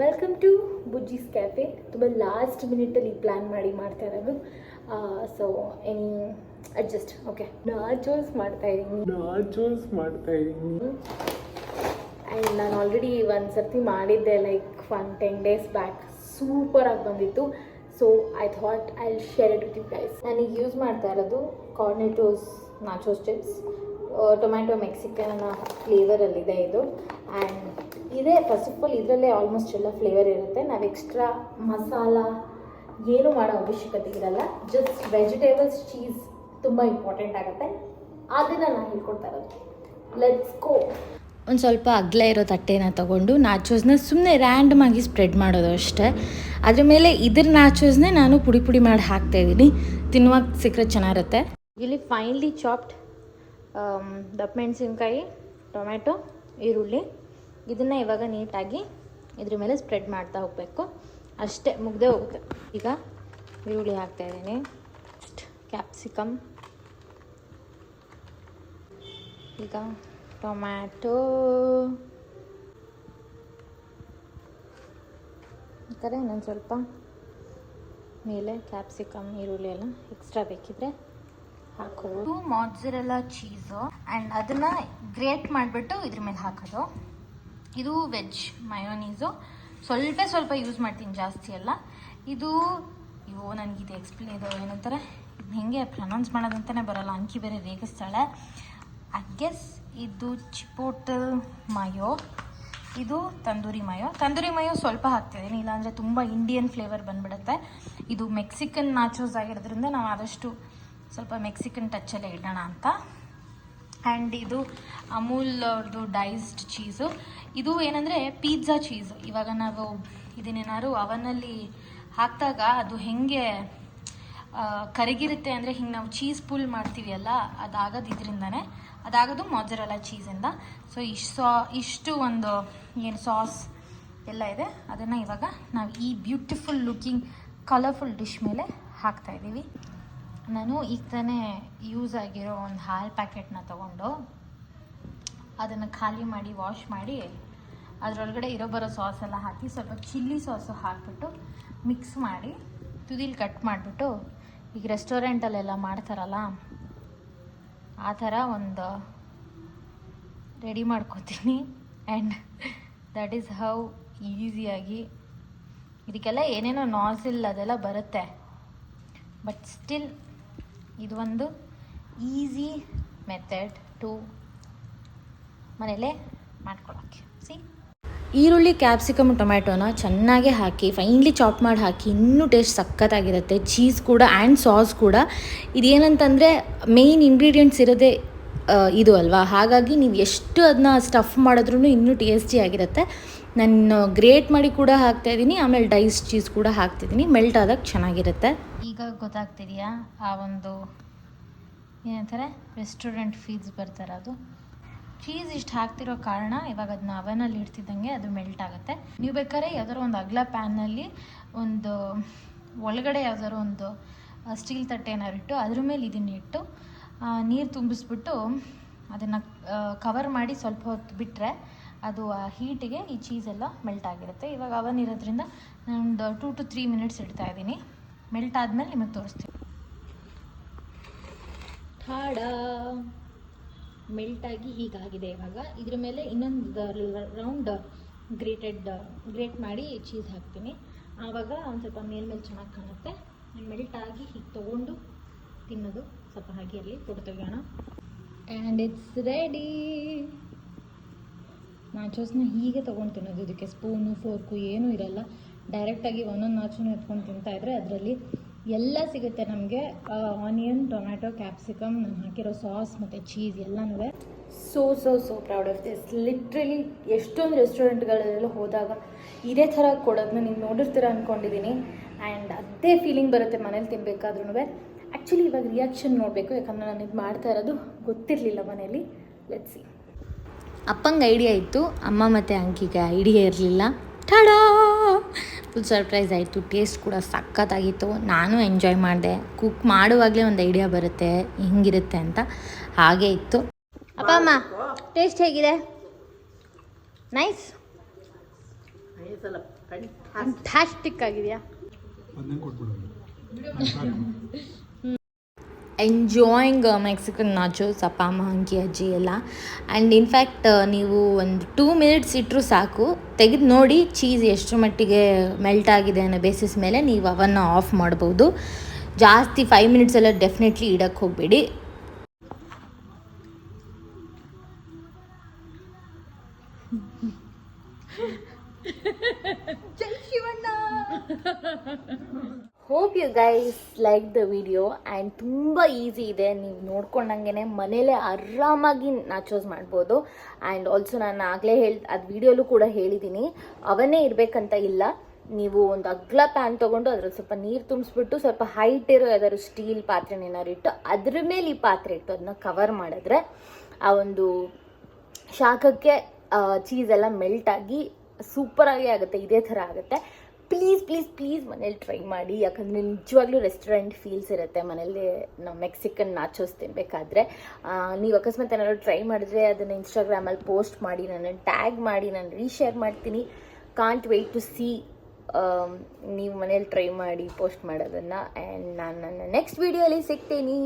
Welcome to Bujji's cafe. ತುಂಬ last ಮಿನಿಟಲ್ಲಿ plan ಮಾಡಿ ಮಾಡ್ತಾ ಇರೋದು. So any adjust okay nachos ಮಾಡ್ತಾ ಇದ್ದೀನಿ. ಆ್ಯಂಡ್ ನಾನು ಆಲ್ರೆಡಿ ಒಂದು ಸರ್ತಿ ಮಾಡಿದ್ದೆ, ಲೈಕ್ 10 days ಬ್ಯಾಕ್. ಸೂಪರಾಗಿ ಬಂದಿತ್ತು. So I thought I will share it with you guys. ನನಗೆ ಯೂಸ್ ಮಾಡ್ತಾ ಇರೋದು Cornitos nachos chips. Tomato Mexican ಫ್ಲೇವರಲ್ಲಿದೆ ಇದು. ಆ್ಯಂಡ್ ಇದೇ ಫಸ್ಟ್ ಆಫ್ ಆಲ್ ಇದರಲ್ಲೇ ಆಲ್ಮೋಸ್ಟ್ ಎಲ್ಲ ಫ್ಲೇವರ್ ಇರುತ್ತೆ. ನಾವು ಎಕ್ಸ್ಟ್ರಾ ಮಸಾಲ ಏನು ಮಾಡೋ ಅವಶ್ಯಕತೆ ಇರಲ್ಲ. ಜಸ್ಟ್ ವೆಜಿಟೇಬಲ್ಸ್, ಚೀಸ್ ತುಂಬ ಇಂಪಾರ್ಟೆಂಟ್ ಆಗುತ್ತೆ. ಅದನ್ನು ನಾನು ಹೇಳ್ಕೊಡ್ತಾ ಇರೋದು. Let's go. ಒಂದು ಸ್ವಲ್ಪ ಅಗಲ ಇರೋ ತಟ್ಟೆನ ತೊಗೊಂಡು ನಾಚೋಸ್ನ ಸುಮ್ಮನೆ ರ್ಯಾಂಡಮಾಗಿ ಸ್ಪ್ರೆಡ್ ಮಾಡೋದು ಅಷ್ಟೇ. ಅದ್ರ ಮೇಲೆ ಇದ್ರ ನಾಚೋಸ್ನೇ ನಾನು ಪುಡಿ ಮಾಡಿ ಹಾಕ್ತಾಯಿದ್ದೀನಿ. ತಿನ್ನುವಾಗ ಸಿಕ್ಕರೆ ಚೆನ್ನಾಗಿರುತ್ತೆ. ಇಲ್ಲಿ ಫೈನ್ಲಿ ಚಾಪ್ಡ್ ದಪ್ಪ ಮೆಣಸಿನ್ಕಾಯಿ, ಟೊಮ್ಯಾಟೊ, ಈರುಳ್ಳಿ, ಇದನ್ನು ಇವಾಗ ನೀಟಾಗಿ ಇದ್ರ ಮೇಲೆ ಸ್ಪ್ರೆಡ್ ಮಾಡ್ತಾ ಹೋಗಬೇಕು. ಅಷ್ಟೇ, ಮುಗ್ದೇ ಹೋಗುತ್ತೆ. ಈಗ ಈರುಳ್ಳಿ ಹಾಕ್ತಾಯಿದ್ದೀನಿ, ಕ್ಯಾಪ್ಸಿಕಮ್, ಈಗ ಟೊಮ್ಯಾಟೊ, ಈ ಥರ ಇನ್ನೊಂದು ಸ್ವಲ್ಪ ಮೇಲೆ ಕ್ಯಾಪ್ಸಿಕಮ್, ಈರುಳ್ಳಿ ಎಲ್ಲ ಎಕ್ಸ್ಟ್ರಾ ಬೇಕಿದ್ರೆ ಹಾಕೋದು. ಮಾಟ್ಜರೆಲ್ಲಾ ಚೀಸು ಆ್ಯಂಡ್ ಅದನ್ನು ಗ್ರೇಟ್ ಮಾಡಿಬಿಟ್ಟು ಇದ್ರ ಮೇಲೆ ಹಾಕೋದು. ಇದು ವೆಜ್ ಮಯೋನೀಸು. ಸ್ವಲ್ಪ ಯೂಸ್ ಮಾಡ್ತೀನಿ, ಜಾಸ್ತಿ ಅಲ್ಲ. ಇದು ನನಗಿದು ಇದು ಏನಂತಾರೆ, ಹೇಗೆ ಪ್ರನೌನ್ಸ್ ಮಾಡೋದಂತಲೇ ಬರೋಲ್ಲ. ಅಂಕಿ ಬೇರೆ ರೇಗಿಸ್ತಾಳೆ. ಐ ಗೆಸ್ ಇದು ಚಿಪೋಟಲ್ ಮಯೋ, ಇದು ತಂದೂರಿ ಮಯೋ ಸ್ವಲ್ಪ ಹಾಕ್ತಿದ್ದೀನಿ, ಇಲ್ಲಾಂದರೆ ತುಂಬ ಇಂಡಿಯನ್ ಫ್ಲೇವರ್ ಬಂದುಬಿಡುತ್ತೆ. ಇದು ಮೆಕ್ಸಿಕನ್ ನಾಚೋಸ್ ಆಗಿರೋದ್ರಿಂದ ನಾವು ಆದಷ್ಟು ಸ್ವಲ್ಪ ಮೆಕ್ಸಿಕನ್ ಟಚ್ಚಲ್ಲೇ ಇಡೋಣ ಅಂತ. ಆ್ಯಂಡ್ ಇದು ಅಮೂಲ್ ಅವ್ರದ್ದು ಡೈಸ್ಡ್ ಚೀಸು. ಇದು ಏನಂದರೆ ಪಿಜ್ಜಾ ಚೀಸು. ಇವಾಗ ನಾವು ಇದನ್ನೇನಾದ್ರು ಅವನಲ್ಲಿ ಹಾಕಿದಾಗ ಅದು ಹೇಗೆ ಕರಗಿರುತ್ತೆ ಅಂದರೆ, ಹಿಂಗೆ ನಾವು ಚೀಸ್ ಪುಲ್ ಮಾಡ್ತೀವಿ ಅಲ್ಲ, ಅದಾಗೋದು ಇದರಿಂದನೇ. ಅದಾಗೋದು ಮಾಜರೆಲ್ಲಾ ಚೀಸಿಂದ. ಸೊ ಇಷ್ಟು ಒಂದು ಏನು ಸಾಸ್ ಎಲ್ಲ ಇದೆ, ಅದನ್ನು ಇವಾಗ ನಾವು ಈ ಬ್ಯೂಟಿಫುಲ್ ಲುಕಿಂಗ್ ಕಲರ್ಫುಲ್ ಡಿಶ್ ಮೇಲೆ ಹಾಕ್ತಾಯಿದ್ದೀವಿ. ನಾನು ಈಗ ತಾನೇ ಯೂಸ್ ಆಗಿರೋ ಒಂದು ಹಾಲು ಪ್ಯಾಕೆಟ್ನ ತೊಗೊಂಡು ಅದನ್ನು ಖಾಲಿ ಮಾಡಿ ವಾಶ್ ಮಾಡಿ ಅದರೊಳಗಡೆ ಬರೋ ಸಾಸ್ ಎಲ್ಲ ಹಾಕಿ ಸ್ವಲ್ಪ ಚಿಲ್ಲಿ ಸಾಸು ಹಾಕಿಬಿಟ್ಟು ಮಿಕ್ಸ್ ಮಾಡಿ ತುದಿಲಿ ಕಟ್ ಮಾಡಿಬಿಟ್ಟು, ಈಗ ರೆಸ್ಟೋರೆಂಟಲ್ಲೆಲ್ಲ ಮಾಡ್ತಾರಲ್ಲ ಆ ಥರ ಒಂದು ರೆಡಿ ಮಾಡ್ಕೋತೀನಿ. ಆ್ಯಂಡ್ ದಟ್ ಈಸ್ ಹೌ ಈಸಿಯಾಗಿ ಇದಕ್ಕೆಲ್ಲ ಏನೇನೋ ನಾಸಿಲ್ ಅದೆಲ್ಲ ಬರುತ್ತೆ. ಬಟ್ ಸ್ಟಿಲ್ ಇದು ಒಂದು ಈಸಿ ಮೆಥಡ್ ಟು ಮನೇಲೇ ಮಾಡ್ಕೊಳ್ಳೋಕ್ಕೆ. ಈರುಳ್ಳಿ, ಕ್ಯಾಪ್ಸಿಕಮ್, ಟೊಮ್ಯಾಟೋನ ಚೆನ್ನಾಗೆ ಹಾಕಿ ಫೈನ್ಲಿ ಚಾಪ್ ಮಾಡಿ ಹಾಕಿ ಇನ್ನೂ ಟೇಸ್ಟ್ ಸಖತ್ತಾಗಿರುತ್ತೆ. ಚೀಸ್ ಕೂಡ ಆ್ಯಂಡ್ ಸಾಸ್ ಕೂಡ. ಇದೇನಂತಂದರೆ ಮೇಯ್ನ್ ಇಂಗ್ರೀಡಿಯೆಂಟ್ಸ್ ಇರೋದೇ ಇದು ಅಲ್ವಾ, ಹಾಗಾಗಿ ನೀವು ಎಷ್ಟು ಅದನ್ನ ಸ್ಟಫ್ ಮಾಡಿದ್ರೂ ಇನ್ನೂ ಟೇಸ್ಟಿಯಾಗಿರುತ್ತೆ. ನಾನು ಗ್ರೇಟ್ ಮಾಡಿ ಕೂಡ ಹಾಕ್ತಾಯಿದ್ದೀನಿ, ಆಮೇಲೆ ಡೈಸ್ ಚೀಸ್ ಕೂಡ ಹಾಕ್ತಿದ್ದೀನಿ. ಮೆಲ್ಟ್ ಆದಾಗ ಚೆನ್ನಾಗಿರುತ್ತೆ. ಈಗ ಗೊತ್ತಾಗ್ತಿದೆಯಾ ಆ ಒಂದು ಏನಂತಾರೆ ರೆಸ್ಟೋರೆಂಟ್ ಫೀಲ್ಸ್ ಬರ್ತಾರೆ. ಅದು ಚೀಸ್ ಇಷ್ಟು ಹಾಕ್ತಿರೋ ಕಾರಣ ಇವಾಗ ಅದನ್ನ ಅವನಲ್ಲಿ ಇಡ್ತಿದ್ದಂಗೆ ಅದು ಮೆಲ್ಟ್ ಆಗುತ್ತೆ. ನೀವು ಬೇಕಾದ್ರೆ ಯಾವ್ದಾದ್ರು ಒಂದು ಅಗಲ ಪ್ಯಾನಲ್ಲಿ ಒಂದು ಒಳಗಡೆ ಯಾವ್ದಾದ್ರು ಒಂದು ಸ್ಟೀಲ್ ತಟ್ಟೆ ಏನಾದ್ರು ಇಟ್ಟು ಅದ್ರ ಮೇಲೆ ಇದನ್ನ ಇಟ್ಟು ನೀರು ತುಂಬಿಸ್ಬಿಟ್ಟು ಅದನ್ನು ಕವರ್ ಮಾಡಿ ಸ್ವಲ್ಪ ಹೊತ್ತು ಬಿಟ್ಟರೆ ಅದು ಆ ಹೀಟಿಗೆ ಈ ಚೀಸೆಲ್ಲ ಮೆಲ್ಟ್ ಆಗಿರುತ್ತೆ. ಇವಾಗ ಅವನ್ ಇರೋದ್ರಿಂದ ನಾನೊಂದು 2 to 3 minutes ಇಡ್ತಾ ಇದ್ದೀನಿ. ಮೆಲ್ಟ್ ಆದಮೇಲೆ ನಿಮಗೆ ತೋರಿಸ್ತೀನಿ. ಠಾಡಾ, ಮೆಲ್ಟಾಗಿ ಹೀಗಾಗಿದೆ. ಇವಾಗ ಇದ್ರ ಮೇಲೆ ಇನ್ನೊಂದು ರೌಂಡ್ ಗ್ರೇಟ್ ಮಾಡಿ ಚೀಸ್ ಹಾಕ್ತೀನಿ. ಆವಾಗ ಒಂದು ಸ್ವಲ್ಪ ಮೇಲ್ಮೇಲೆ ಚೆನ್ನಾಗಿ ಕಾಣುತ್ತೆ. ಮೆಲ್ಟಾಗಿ ಹೀಗೆ ತೊಗೊಂಡು ತಿನ್ನೋದು. ಸ್ವಲ್ಪ ಹಾಗೆ ಅಲ್ಲಿ ಫೋಟೋ ತೆಗೆಯೋಣ. And it's ready. ನಾಚೋಸ್ನ ಹೀಗೆ ತೊಗೊಂಡು ತಿನ್ನೋದು. ಇದಕ್ಕೆ ಸ್ಪೂನು ಫೋರ್ಕು ಏನೂ ಇರಲ್ಲ. ಡೈರೆಕ್ಟಾಗಿ ಒಂದೊಂದು ನಾಚೋನು ಎತ್ಕೊಂಡು ತಿಂತಾಯಿದ್ರೆ ಅದರಲ್ಲಿ ಎಲ್ಲ ಸಿಗುತ್ತೆ ನಮಗೆ. ಆನಿಯನ್, ಟೊಮ್ಯಾಟೊ, ಕ್ಯಾಪ್ಸಿಕಮ್, ನಾನು ಹಾಕಿರೋ ಸಾಸ್ ಮತ್ತು ಚೀಸ್ ಎಲ್ಲನೂ. So proud of this. Literally ಎಷ್ಟೊಂದು ರೆಸ್ಟೋರೆಂಟ್ಗಳಲ್ಲೆಲ್ಲ ಹೋದಾಗ ಇದೇ ಥರ ಕೊಡೋದನ್ನ ನೀವು ನೋಡಿರ್ತೀರ ಅಂದ್ಕೊಂಡಿದ್ದೀನಿ. ಆ್ಯಂಡ್ ಅದೇ ಫೀಲಿಂಗ್ ಬರುತ್ತೆ ಮನೇಲಿ ತಿನ್ನಬೇಕಾದ್ರೂ. ಆ್ಯಕ್ಚುಲಿ ಇವಾಗ ರಿಯಾಕ್ಷನ್ ನೋಡಬೇಕು, ಯಾಕಂದರೆ ನಾನು ಇದು ಮಾಡ್ತಾ ಇರೋದು ಗೊತ್ತಿರಲಿಲ್ಲ ಮನೇಲಿ. Let's see. ಅಪ್ಪಂಗೆ ಐಡಿಯಾ ಇತ್ತು, ಅಮ್ಮ ಮತ್ತು ಅಂಕಿಗೆ ಐಡಿಯಾ ಇರಲಿಲ್ಲ. ಠಾಡಾ, ಫುಲ್ ಸರ್ಪ್ರೈಸ್ ಆಯಿತು. ಟೇಸ್ಟ್ ಕೂಡ ಸಖತ್ತಾಗಿತ್ತು. ನಾನು ಎಂಜಾಯ್ ಮಾಡಿದೆ. ಕುಕ್ ಮಾಡುವಾಗಲೇ ಒಂದು ಐಡಿಯಾ ಬರುತ್ತೆ ಹೆಂಗಿರುತ್ತೆ ಅಂತ. ಹಾಗೆ ಇತ್ತು. ಅಪ್ಪ ಅಮ್ಮ, ಟೇಸ್ಟ್ ಹೇಗಿದೆ? ನೈಸ್. ಫ್ಯಾಂಟಾಸ್ಟಿಕ್ ಆಗಿದೆಯಾ? ಎಂಜಾಯಿಂಗ್ ಮೆಕ್ಸಿಕನ್ ನಾಚೋಸ್ ಅಪ್ಪ ಅಮ್ಮ ಅಂಕಿ ಅಜ್ಜಿ ಎಲ್ಲ. ಆ್ಯಂಡ್ ಇನ್ಫ್ಯಾಕ್ಟ್ ನೀವು ಒಂದು 2 ಮಿನಿಟ್ಸ್ ಇಟ್ಟರು ಸಾಕು, ತೆಗೆದು ನೋಡಿ ಚೀಸ್ ಎಷ್ಟು ಮಟ್ಟಿಗೆ ಮೆಲ್ಟ್ ಆಗಿದೆ ಅನ್ನೋ ಬೇಸಿಸ್ ಮೇಲೆ ನೀವು ಅವನ್ನು ಆಫ್ ಮಾಡ್ಬೋದು. ಜಾಸ್ತಿ 5 ಮಿನಿಟ್ಸ್ ಎಲ್ಲ ಡೆಫಿನೆಟ್ಲಿ ಇಡಕ್ಕೆ ಹೋಗಬೇಡಿ. Hope you guys like the video. And ತುಂಬ ಈಸಿ ಇದೆ, ನೀವು ನೋಡ್ಕೊಂಡಂಗೆ ಮನೇಲೇ ಆರಾಮಾಗಿ ನಾಚೋಸ್ ಮಾಡ್ಬೋದು. ಆ್ಯಂಡ್ ಆಲ್ಸೋ ನಾನು ಆಗಲೇ ಅದು ವಿಡಿಯೋಲು ಕೂಡ ಹೇಳಿದ್ದೀನಿ, ಅವನ್ನೇ ಇರಬೇಕಂತ ಇಲ್ಲ. ನೀವು ಒಂದು ಅಗ್ಲ ಪ್ಯಾನ್ ತೊಗೊಂಡು ಅದ್ರಲ್ಲಿ ಸ್ವಲ್ಪ ನೀರು ತುಂಬಿಸ್ಬಿಟ್ಟು ಸ್ವಲ್ಪ ಹೈಟ್ ಇರೋ ಯಾವ್ದಾದ್ರು ಸ್ಟೀಲ್ ಪಾತ್ರೆನೇನಾದ್ರು ಇಟ್ಟು ಅದ್ರ ಮೇಲೆ ಈ ಪಾತ್ರೆ ಇಟ್ಟು ಅದನ್ನ ಕವರ್ ಮಾಡಿದ್ರೆ ಆ ಒಂದು ಶಾಖಕ್ಕೆ ಚೀಸೆಲ್ಲ ಮೆಲ್ಟಾಗಿ ಸೂಪರಾಗಿ ಆಗುತ್ತೆ. ಇದೇ ಥರ ಆಗುತ್ತೆ. ಪ್ಲೀಸ್ ಪ್ಲೀಸ್ ಪ್ಲೀಸ್ ಮನೇಲಿ ಟ್ರೈ ಮಾಡಿ, ಯಾಕಂದರೆ ನಿಜವಾಗ್ಲೂ ರೆಸ್ಟೋರೆಂಟ್ ಫೀಲ್ಸ್ ಇರುತ್ತೆ ಮನೇಲಿ ನಾವು ಮೆಕ್ಸಿಕನ್ ನಾಚೋಸ್ ತಿನ್ನಬೇಕಾದ್ರೆ. ನೀವು ಅಕಸ್ಮಾತ್ ಏನಾದ್ರು ಟ್ರೈ ಮಾಡಿದ್ರೆ ಅದನ್ನು ಇನ್ಸ್ಟಾಗ್ರಾಮಲ್ಲಿ ಪೋಸ್ಟ್ ಮಾಡಿ, ನನ್ನನ್ನು ಟ್ಯಾಗ್ ಮಾಡಿ, ನಾನು ರೀಶೇರ್ ಮಾಡ್ತೀನಿ. ಕಾಂಟ್ ವೆಯ್ಟ್ ಟು ಸಿ ನೀವು ಮನೇಲಿ ಟ್ರೈ ಮಾಡಿ ಪೋಸ್ಟ್ ಮಾಡೋದನ್ನು. ಆ್ಯಂಡ್ ನಾನು ನನ್ನ ನೆಕ್ಸ್ಟ್ ವೀಡಿಯೋಲಿ ಸಿಗ್ತೀನಿ.